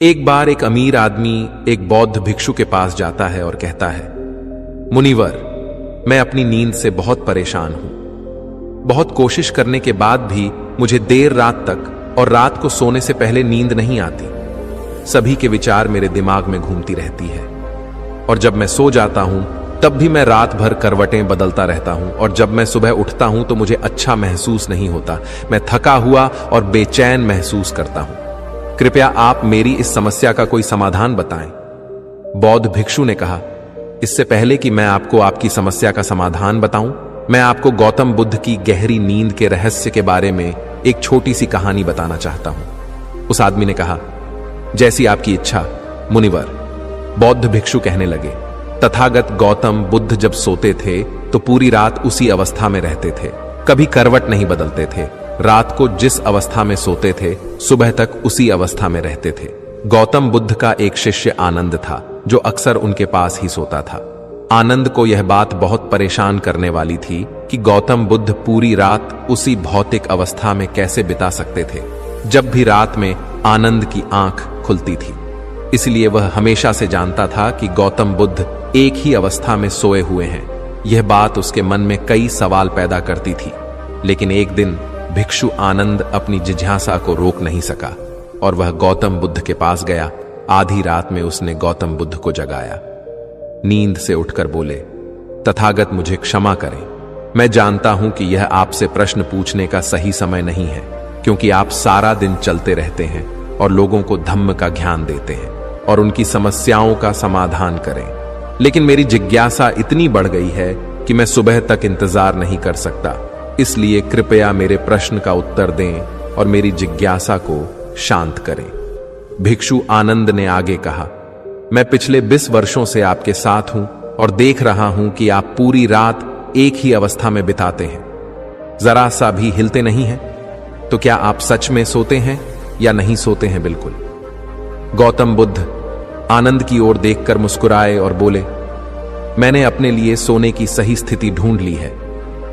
एक बार एक अमीर आदमी एक बौद्ध भिक्षु के पास जाता है और कहता है, मुनिवर, मैं अपनी नींद से बहुत परेशान हूं। बहुत कोशिश करने के बाद भी मुझे देर रात तक और रात को सोने से पहले नींद नहीं आती। सभी के विचार मेरे दिमाग में घूमती रहती है और जब मैं सो जाता हूं तब भी मैं रात भर करवटें बदलता रहता हूं और जब मैं सुबह उठता हूं तो मुझे अच्छा महसूस नहीं होता। मैं थका हुआ और बेचैन महसूस करता हूं। कृपया आप मेरी इस समस्या का कोई समाधान बताएं। बौद्ध भिक्षु ने कहा, इससे पहले कि मैं आपको आपकी समस्या का समाधान बताऊं, मैं आपको गौतम बुद्ध की गहरी नींद के रहस्य के बारे में एक छोटी सी कहानी बताना चाहता हूं। उस आदमी ने कहा, जैसी आपकी इच्छा मुनिवर। बौद्ध भिक्षु कहने लगे, तथागत गौतम बुद्ध जब सोते थे तो पूरी रात उसी अवस्था में रहते थे, कभी करवट नहीं बदलते थे। रात को जिस अवस्था में सोते थे सुबह तक उसी अवस्था में रहते थे। गौतम बुद्ध का एक शिष्य आनंद था जो अक्सर उनके पास ही सोता था। आनंद को यह बात बहुत परेशान करने वाली थी कि गौतम बुद्ध पूरी रात उसी भौतिक अवस्था में कैसे बिता सकते थे जब भी रात में आनंद की आंख खुलती थी। इसलिए वह हमेशा से जानता था कि गौतम बुद्ध एक ही अवस्था में सोए हुए हैं। यह बात उसके मन में कई सवाल पैदा करती थी। लेकिन एक दिन भिक्षु आनंद अपनी जिज्ञासा को रोक नहीं सका और वह गौतम बुद्ध के पास गया। आधी रात में उसने गौतम बुद्ध को जगाया। नींद से उठकर बोले, तथागत मुझे क्षमा करें। मैं जानता हूं कि यह आपसे प्रश्न पूछने का सही समय नहीं है, क्योंकि आप सारा दिन चलते रहते हैं और लोगों को धम्म का ज्ञान देते हैं और उनकी समस्याओं का समाधान करें। लेकिन मेरी जिज्ञासा इतनी बढ़ गई है कि मैं सुबह तक इंतजार नहीं कर सकता। इसलिए कृपया मेरे प्रश्न का उत्तर दें और मेरी जिज्ञासा को शांत करें। भिक्षु आनंद ने आगे कहा, मैं पिछले 20 वर्षों से आपके साथ हूं और देख रहा हूं कि आप पूरी रात एक ही अवस्था में बिताते हैं, जरा सा भी हिलते नहीं हैं। तो क्या आप सच में सोते हैं या नहीं सोते हैं? बिल्कुल। गौतम बुद्ध आनंद की ओर देखकर मुस्कुराए और बोले, मैंने अपने लिए सोने की सही स्थिति ढूंढ ली है।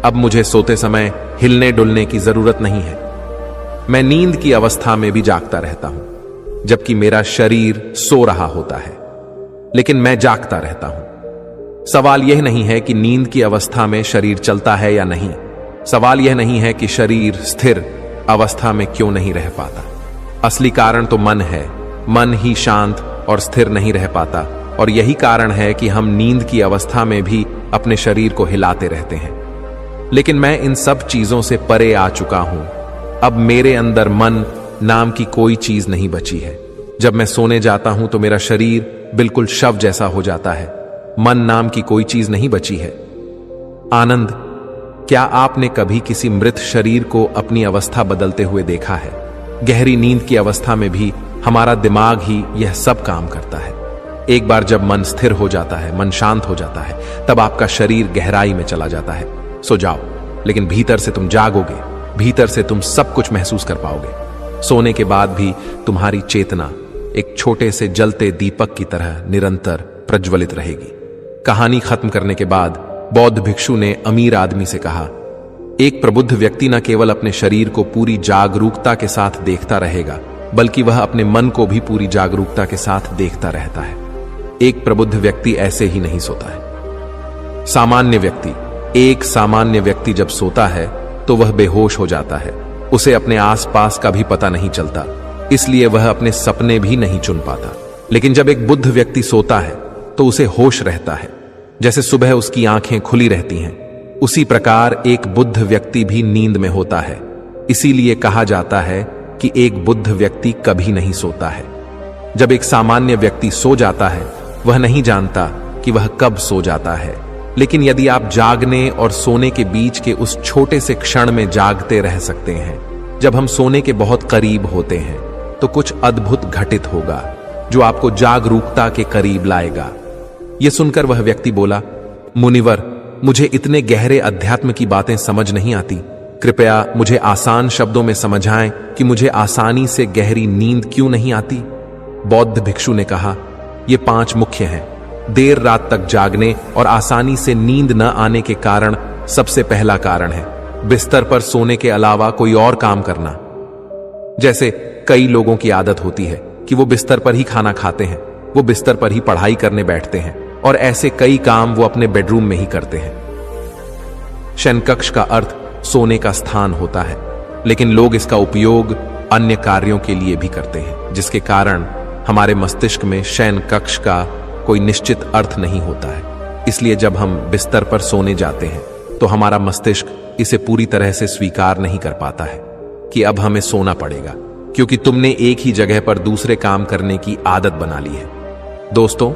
अब मुझे सोते समय हिलने डुलने की जरूरत नहीं है। मैं नींद की अवस्था में भी जागता रहता हूं, जबकि मेरा शरीर सो रहा होता है, लेकिन मैं जागता रहता हूं। सवाल यह नहीं है कि नींद की अवस्था में शरीर चलता है या नहीं। सवाल यह नहीं है कि शरीर स्थिर अवस्था में क्यों नहीं रह पाता। असली कारण तो मन है। मन ही शांत और स्थिर नहीं रह पाता और यही कारण है कि हम नींद की अवस्था में भी अपने शरीर को हिलाते रहते हैं। लेकिन मैं इन सब चीजों से परे आ चुका हूं। अब मेरे अंदर मन नाम की कोई चीज नहीं बची है। जब मैं सोने जाता हूं तो मेरा शरीर बिल्कुल शव जैसा हो जाता है। मन नाम की कोई चीज नहीं बची है। आनंद, क्या आपने कभी किसी मृत शरीर को अपनी अवस्था बदलते हुए देखा है? गहरी नींद की अवस्था में भी हमारा दिमाग ही यह सब काम करता है। एक बार जब मन स्थिर हो जाता है, मन शांत हो जाता है, तब आपका शरीर गहराई में चला जाता है। सो जाओ, लेकिन भीतर से तुम जागोगे। भीतर से तुम सब कुछ महसूस कर पाओगे। सोने के बाद भी तुम्हारी चेतना एक छोटे से जलते दीपक की तरह निरंतर प्रज्वलित रहेगी। कहानी खत्म करने के बाद बौद्ध भिक्षु ने अमीर आदमी से कहा, एक प्रबुद्ध व्यक्ति न केवल अपने शरीर को पूरी जागरूकता के साथ देखता रहेगा, बल्कि वह अपने मन को भी पूरी जागरूकता के साथ देखता रहता है। एक प्रबुद्ध व्यक्ति ऐसे ही नहीं सोता है। एक सामान्य व्यक्ति जब सोता है तो वह बेहोश हो जाता है। उसे अपने आसपास का भी पता नहीं चलता, इसलिए वह अपने सपने भी नहीं चुन पाता। लेकिन जब एक बुद्ध व्यक्ति सोता है तो उसे होश रहता है। जैसे सुबह उसकी आंखें खुली रहती हैं, उसी प्रकार एक बुद्ध व्यक्ति भी नींद में होता है। इसीलिए कहा जाता है कि एक बुद्ध व्यक्ति कभी नहीं सोता है। जब एक सामान्य व्यक्ति सो जाता है, वह नहीं जानता कि वह कब सो जाता है। लेकिन यदि आप जागने और सोने के बीच के उस छोटे से क्षण में जागते रह सकते हैं, जब हम सोने के बहुत करीब होते हैं, तो कुछ अद्भुत घटित होगा जो आपको जागरूकता के करीब लाएगा। यह सुनकर वह व्यक्ति बोला, मुनिवर, मुझे इतने गहरे अध्यात्म की बातें समझ नहीं आती। कृपया मुझे आसान शब्दों में समझाएं कि मुझे आसानी से गहरी नींद क्यों नहीं आती। बौद्ध भिक्षु ने कहा, ये 5 मुख्य हैं। देर रात तक जागने और आसानी से नींद न आने के कारण सबसे पहला कारण है बिस्तर पर सोने के अलावा कोई और काम करना। जैसे कई लोगों की आदत होती है कि वो बिस्तर पर ही खाना खाते हैं, वो बिस्तर पर ही पढ़ाई करने बैठते हैं और ऐसे कई काम वो अपने बेडरूम में ही करते हैं। शयनकक्ष का अर्थ सोने का स्थान होता है, लेकिन लोग इसका उपयोग अन्य कार्यों के लिए भी करते हैं, जिसके कारण हमारे मस्तिष्क में शयनकक्ष का कोई निश्चित अर्थ नहीं होता है। इसलिए जब हम बिस्तर पर सोने जाते हैं तो हमारा मस्तिष्क इसे पूरी तरह से स्वीकार नहीं कर पाता है कि अब हमें सोना पड़ेगा, क्योंकि तुमने एक ही जगह पर दूसरे काम करने की आदत बना ली है। दोस्तों,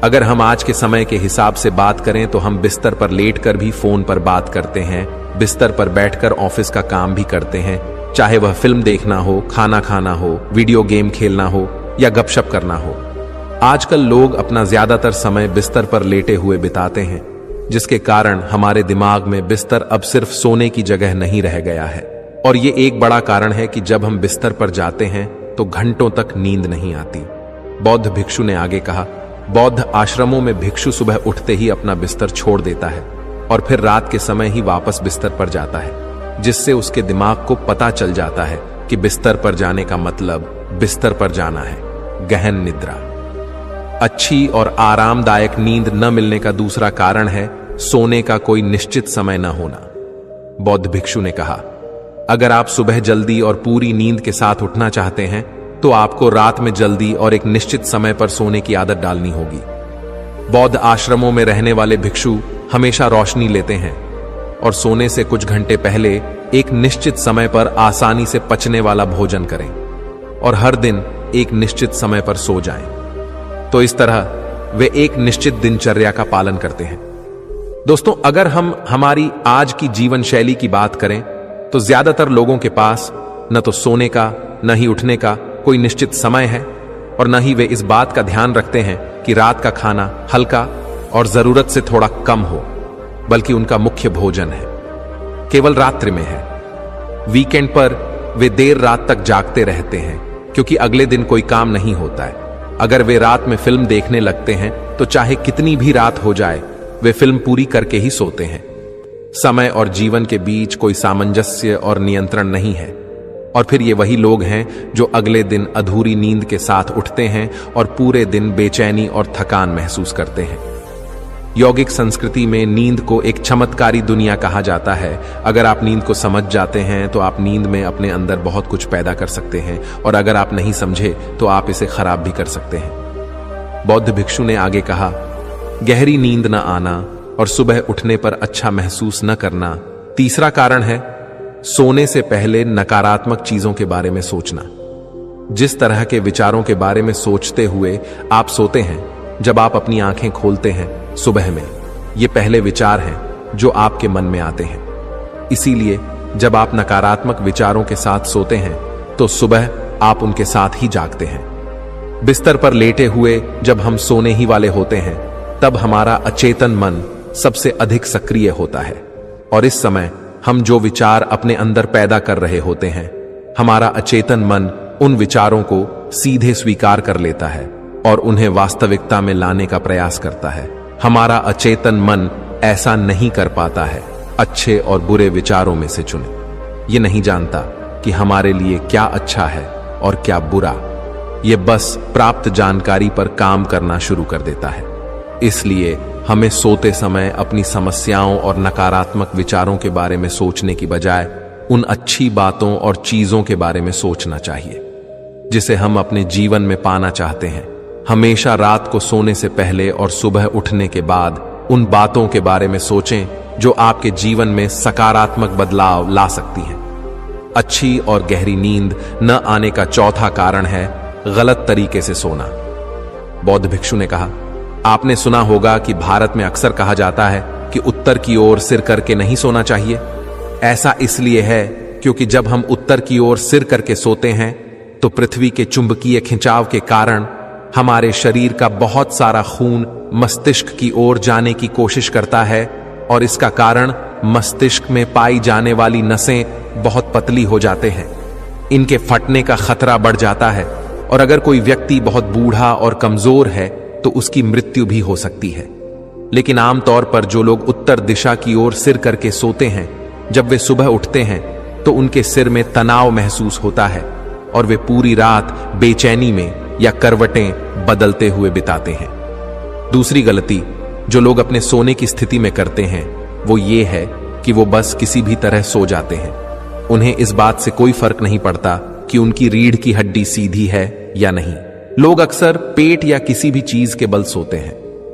अगर हम आज के समय के हिसाब से बात करें तो हम बिस्तर पर लेटकर भी फोन पर बात करते हैं, बिस्तर पर बैठकर ऑफिस का काम भी करते हैं, चाहे वह फिल्म देखना हो, खाना खाना हो, वीडियो गेम खेलना हो या गपशप करना हो। आजकल लोग अपना ज्यादातर समय बिस्तर पर लेटे हुए बिताते हैं, जिसके कारण हमारे दिमाग में बिस्तर अब सिर्फ सोने की जगह नहीं रह गया है। और ये एक बड़ा कारण है कि जब हम बिस्तर पर जाते हैं तो घंटों तक नींद नहीं आती। बौद्ध भिक्षु ने आगे कहा, बौद्ध आश्रमों में भिक्षु सुबह उठते ही अपना बिस्तर छोड़ देता है और फिर रात के समय ही वापस बिस्तर पर जाता है, जिससे उसके दिमाग को पता चल जाता है कि बिस्तर पर जाने का मतलब बिस्तर पर जाना है। गहन निद्रा। अच्छी और आरामदायक नींद न मिलने का दूसरा कारण है सोने का कोई निश्चित समय न होना। बौद्ध भिक्षु ने कहा, अगर आप सुबह जल्दी और पूरी नींद के साथ उठना चाहते हैं तो आपको रात में जल्दी और एक निश्चित समय पर सोने की आदत डालनी होगी। बौद्ध आश्रमों में रहने वाले भिक्षु हमेशा रोशनी लेते हैं और सोने से कुछ घंटे पहले एक निश्चित समय पर आसानी से पचने वाला भोजन करें और हर दिन एक निश्चित समय पर सो जाएं। तो इस तरह वे एक निश्चित दिनचर्या का पालन करते हैं। दोस्तों, अगर हम हमारी आज की जीवन शैली की बात करें तो ज्यादातर लोगों के पास न तो सोने का न ही उठने का कोई निश्चित समय है और न ही वे इस बात का ध्यान रखते हैं कि रात का खाना हल्का और जरूरत से थोड़ा कम हो, बल्कि उनका मुख्य भोजन है केवल रात्रि में है। वीकेंड पर वे देर रात तक जागते रहते हैं क्योंकि अगले दिन कोई काम नहीं होता है। अगर वे रात में फिल्म देखने लगते हैं तो चाहे कितनी भी रात हो जाए वे फिल्म पूरी करके ही सोते हैं। समय और जीवन के बीच कोई सामंजस्य और नियंत्रण नहीं है। और फिर ये वही लोग हैं जो अगले दिन अधूरी नींद के साथ उठते हैं और पूरे दिन बेचैनी और थकान महसूस करते हैं। यौगिक संस्कृति में नींद को एक चमत्कारी दुनिया कहा जाता है। अगर आप नींद को समझ जाते हैं तो आप नींद में अपने अंदर बहुत कुछ पैदा कर सकते हैं, और अगर आप नहीं समझे तो आप इसे खराब भी कर सकते हैं। बौद्ध भिक्षु ने आगे कहा, गहरी नींद न आना और सुबह उठने पर अच्छा महसूस न करना। तीसरा कारण है सोने से पहले नकारात्मक चीजों के बारे में सोचना। जिस तरह के विचारों के बारे में सोचते हुए आप सोते हैं, जब आप अपनी आंखें खोलते हैं सुबह में, ये पहले विचार हैं जो आपके मन में आते हैं। इसीलिए जब आप नकारात्मक विचारों के साथ सोते हैं तो सुबह आप उनके साथ ही जागते हैं। बिस्तर पर लेटे हुए जब हम सोने ही वाले होते हैं तब हमारा अचेतन मन सबसे अधिक सक्रिय होता है, और इस समय हम जो विचार अपने अंदर पैदा कर रहे होते हैं, हमारा अचेतन मन उन विचारों को सीधे स्वीकार कर लेता है और उन्हें वास्तविकता में लाने का प्रयास करता है। हमारा अचेतन मन ऐसा नहीं कर पाता है अच्छे और बुरे विचारों में से चुने। ये नहीं जानता कि हमारे लिए क्या अच्छा है और क्या बुरा। ये बस प्राप्त जानकारी पर काम करना शुरू कर देता है। इसलिए हमें सोते समय अपनी समस्याओं और नकारात्मक विचारों के बारे में सोचने की बजाय उन अच्छी बातों और चीजों के बारे में सोचना चाहिए जिसे हम अपने जीवन में पाना चाहते हैं। हमेशा रात को सोने से पहले और सुबह उठने के बाद उन बातों के बारे में सोचें जो आपके जीवन में सकारात्मक बदलाव ला सकती हैं। अच्छी और गहरी नींद न आने का चौथा कारण है गलत तरीके से सोना। बौद्ध भिक्षु ने कहा, आपने सुना होगा कि भारत में अक्सर कहा जाता है कि उत्तर की ओर सिर करके नहीं सोना चाहिए। ऐसा इसलिए है क्योंकि जब हम उत्तर की ओर सिर करके सोते हैं तो पृथ्वी के चुंबकीय खिंचाव के कारण हमारे शरीर का बहुत सारा खून मस्तिष्क की ओर जाने की कोशिश करता है, और इसका कारण मस्तिष्क में पाई जाने वाली नसें बहुत पतली हो जाते हैं। इनके फटने का खतरा बढ़ जाता है, और अगर कोई व्यक्ति बहुत बूढ़ा और कमजोर है तो उसकी मृत्यु भी हो सकती है। लेकिन आमतौर पर जो लोग उत्तर दिशा की ओर सिर करके सोते हैं, जब वे सुबह उठते हैं तो उनके सिर में तनाव महसूस होता है और वे पूरी रात बेचैनी में या करवटें बदलते हुए बिताते हैं। दूसरी गलती जो लोग अपने सोने की स्थिति में करते हैं वो ये है कि वो बस किसी भी तरह सो जाते हैं। उन्हें इस बात से कोई फर्क नहीं पड़ता कि उनकी रीढ़ की हड्डी सीधी है या नहीं। लोग अक्सर पेट या किसी भी चीज के बल सोते हैं,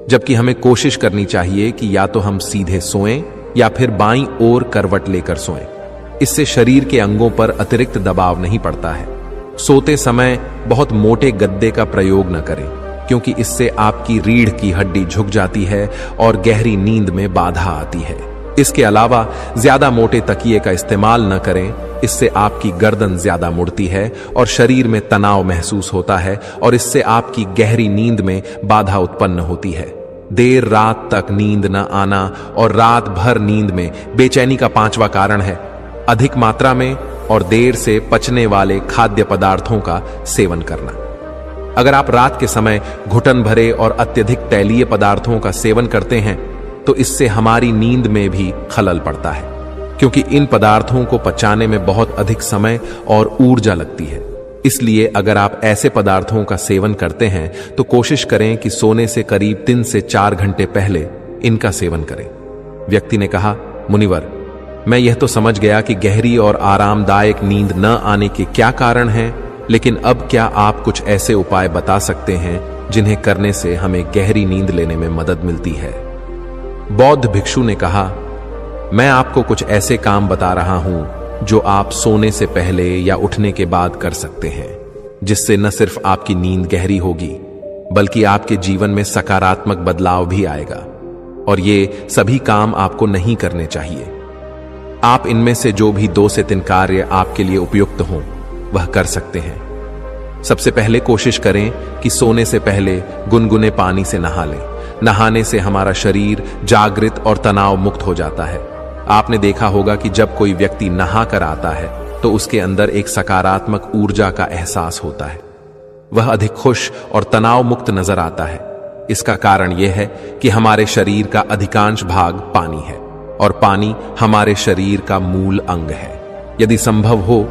जबकि हमें कोशिश करनी चाहिए कि या तो हम सीधे सोएं या फिर बाईं ओर करवट लेकर सोएं। इससे शरीर के अंगों पर अतिरिक्त दबाव नहीं पड़ता है। सोते समय बहुत मोटे गद्दे का प्रयोग न करें, क्योंकि इससे आपकी रीढ़ की हड्डी झुक जाती है और गहरी नींद में बाधा आती है। इसके अलावा ज्यादा मोटे तकिए का इस्तेमाल न करें, इससे आपकी गर्दन ज्यादा मुड़ती है और शरीर में तनाव महसूस होता है और इससे आपकी गहरी नींद में बाधा उत्पन्न होती है। देर रात तक नींद न आना और रात भर नींद में बेचैनी का 5वां कारण है अधिक मात्रा में और देर से पचने वाले खाद्य पदार्थों का सेवन करना। अगर आप रात के समय घुटन भरे और अत्यधिक तैलीय पदार्थों का सेवन करते हैं तो इससे हमारी नींद में भी खलल पड़ता है, क्योंकि इन पदार्थों को पचाने में बहुत अधिक समय और ऊर्जा लगती है। इसलिए अगर आप ऐसे पदार्थों का सेवन करते हैं तो कोशिश करें कि सोने से करीब 3 से 4 घंटे पहले इनका सेवन करें। व्यक्ति ने कहा, मुनिवर, मैं यह तो समझ गया कि गहरी और आरामदायक नींद न आने के क्या कारण हैं, लेकिन अब क्या आप कुछ ऐसे उपाय बता सकते हैं जिन्हें करने से हमें गहरी नींद लेने में मदद मिलती है? बौद्ध भिक्षु ने कहा, मैं आपको कुछ ऐसे काम बता रहा हूं जो आप सोने से पहले या उठने के बाद कर सकते हैं, जिससे न सिर्फ आपकी नींद गहरी होगी बल्कि आपके जीवन में सकारात्मक बदलाव भी आएगा। और ये सभी काम आपको नहीं करने चाहिए। आप इनमें से जो भी 2 से 3 कार्य आपके लिए उपयुक्त हों वह कर सकते हैं। सबसे पहले कोशिश करें कि सोने से पहले गुनगुने पानी से नहा लें। नहाने से हमारा शरीर जागृत और तनाव मुक्त हो जाता है। आपने देखा होगा कि जब कोई व्यक्ति नहा कर आता है तो उसके अंदर एक सकारात्मक ऊर्जा का एहसास होता है। वह अधिक खुश और तनाव मुक्त नजर आता है। इसका कारण यह है कि हमारे शरीर का अधिकांश भाग पानी है और पानी हमारे शरीर का मूल अंग है। यदि संभव हो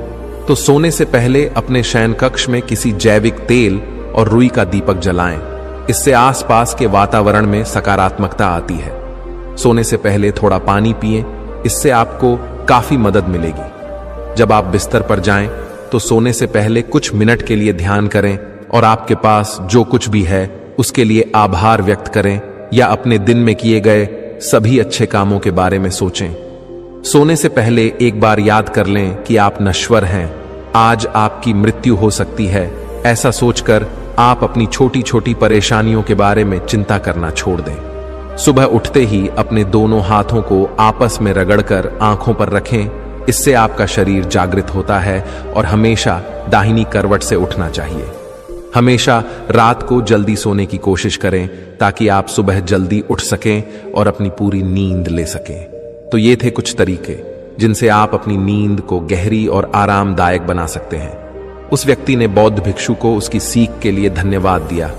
तो सोने से पहले अपने शयन कक्ष में किसी जैविक तेल और रुई का दीपक जलाएं। इससे आसपास के वातावरण में सकारात्मकता आती है। सोने से पहले थोड़ा पानी पिएं, इससे आपको काफी मदद मिलेगी। जब आप बिस्तर पर जाएं तो सोने से पहले कुछ मिनट के लिए ध्यान करें और आपके पास जो कुछ भी है उसके लिए आभार व्यक्त करें या अपने दिन में किए गए सभी अच्छे कामों के बारे में सोचें। सोने से पहले एक बार याद कर लें कि आप नश्वर हैं, आज आपकी मृत्यु हो सकती है। ऐसा सोचकर आप अपनी छोटी छोटी परेशानियों के बारे में चिंता करना छोड़ दें। सुबह उठते ही अपने दोनों हाथों को आपस में रगड़कर आंखों पर रखें। इससे आपका शरीर जागृत होता है और हमेशा दाहिनी करवट से उठना चाहिए। हमेशा रात को जल्दी सोने की कोशिश करें ताकि आप सुबह जल्दी उठ सकें और अपनी पूरी नींद ले सकें। तो ये थे कुछ तरीके जिनसे आप अपनी नींद को गहरी और आरामदायक बना सकते हैं। उस व्यक्ति ने बौद्ध भिक्षु को उसकी सीख के लिए धन्यवाद दिया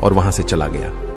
और वहां से चला गया।